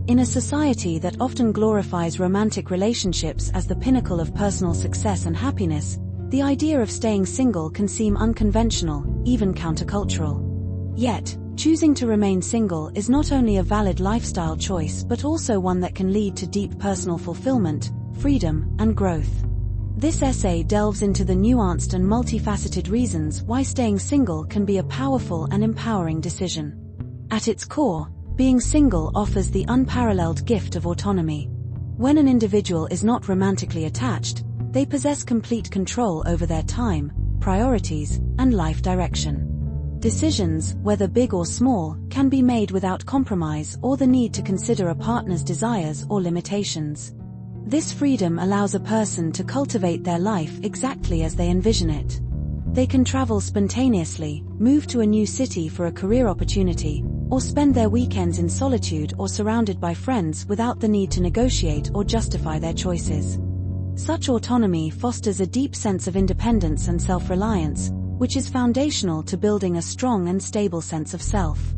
In a society that often glorifies romantic relationships as the pinnacle of personal success and happiness, the idea of staying single can seem unconventional, even countercultural. Yet, choosing to remain single is not only a valid lifestyle choice but also one that can lead to deep personal fulfillment, freedom, and growth. This essay delves into the nuanced and multifaceted reasons why staying single can be a powerful and empowering decision. At its core, being single offers the unparalleled gift of autonomy. When an individual is not romantically attached, they possess complete control over their time, priorities, and life direction. Decisions, whether big or small, can be made without compromise or the need to consider a partner's desires or limitations. This freedom allows a person to cultivate their life exactly as they envision it. They can travel spontaneously, move to a new city for a career opportunity, or spend their weekends in solitude or surrounded by friends without the need to negotiate or justify their choices. Such autonomy fosters a deep sense of independence and self-reliance, which is foundational to building a strong and stable sense of self.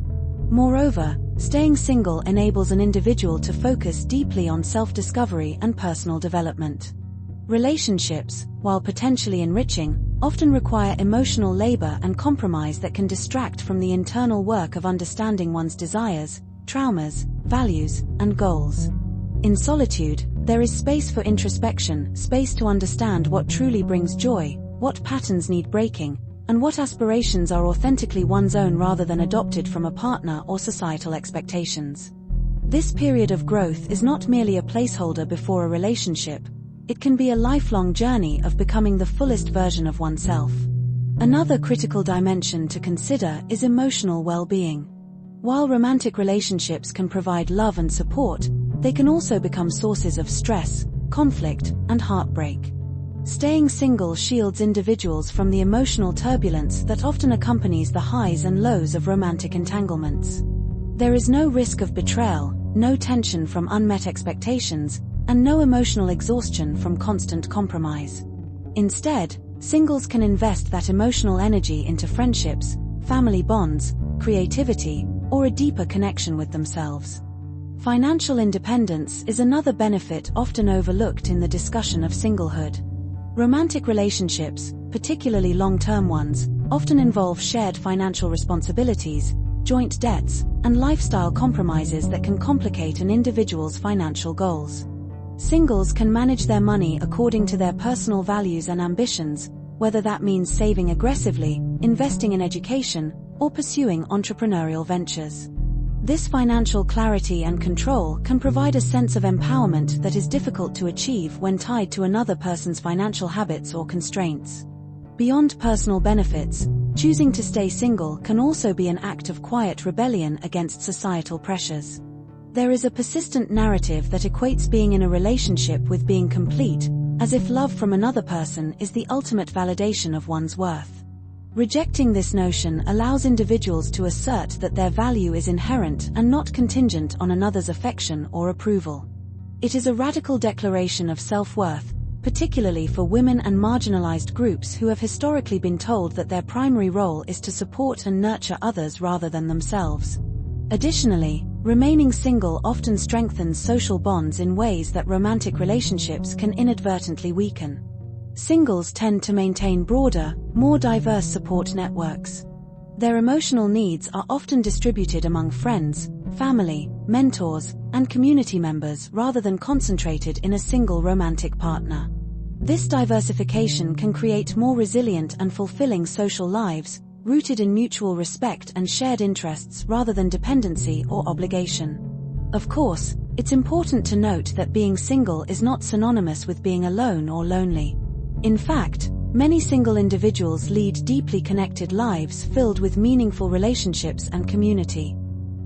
Moreover, staying single enables an individual to focus deeply on self-discovery and personal development. Relationships, while potentially enriching, often require emotional labor and compromise that can distract from the internal work of understanding one's desires, traumas, values, and goals. In solitude, there is space for introspection, space to understand what truly brings joy, what patterns need breaking, and what aspirations are authentically one's own rather than adopted from a partner or societal expectations. This period of growth is not merely a placeholder before a relationship, it can be a lifelong journey of becoming the fullest version of oneself. Another critical dimension to consider is emotional well-being. While romantic relationships can provide love and support, they can also become sources of stress, conflict, and heartbreak. Staying single shields individuals from the emotional turbulence that often accompanies the highs and lows of romantic entanglements. There is no risk of betrayal, no tension from unmet expectations, and no emotional exhaustion from constant compromise. Instead, singles can invest that emotional energy into friendships, family bonds, creativity, or a deeper connection with themselves. Financial independence is another benefit often overlooked in the discussion of singlehood. Romantic relationships, particularly long-term ones, often involve shared financial responsibilities, joint debts, and lifestyle compromises that can complicate an individual's financial goals. Singles can manage their money according to their personal values and ambitions, whether that means saving aggressively, investing in education, or pursuing entrepreneurial ventures. This financial clarity and control can provide a sense of empowerment that is difficult to achieve when tied to another person's financial habits or constraints. Beyond personal benefits, choosing to stay single can also be an act of quiet rebellion against societal pressures. There is a persistent narrative that equates being in a relationship with being complete, as if love from another person is the ultimate validation of one's worth. Rejecting this notion allows individuals to assert that their value is inherent and not contingent on another's affection or approval. It is a radical declaration of self-worth, particularly for women and marginalized groups who have historically been told that their primary role is to support and nurture others rather than themselves. Additionally, remaining single often strengthens social bonds in ways that romantic relationships can inadvertently weaken. Singles tend to maintain broader, more diverse support networks. Their emotional needs are often distributed among friends, family, mentors, and community members rather than concentrated in a single romantic partner. This diversification can create more resilient and fulfilling social lives, rooted in mutual respect and shared interests rather than dependency or obligation. Of course, it's important to note that being single is not synonymous with being alone or lonely. In fact, many single individuals lead deeply connected lives filled with meaningful relationships and community.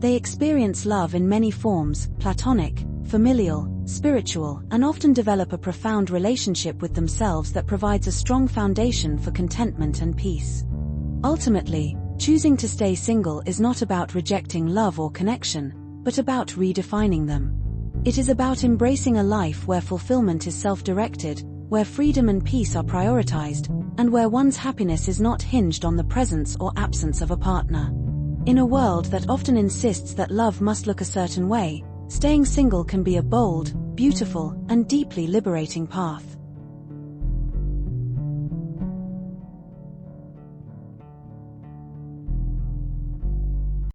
They experience love in many forms, platonic, familial, spiritual, and often develop a profound relationship with themselves that provides a strong foundation for contentment and peace. Ultimately, choosing to stay single is not about rejecting love or connection, but about redefining them. It is about embracing a life where fulfillment is self-directed, where freedom and peace are prioritized, and where one's happiness is not hinged on the presence or absence of a partner. In a world that often insists that love must look a certain way, Staying single can be a bold, beautiful, and deeply liberating path.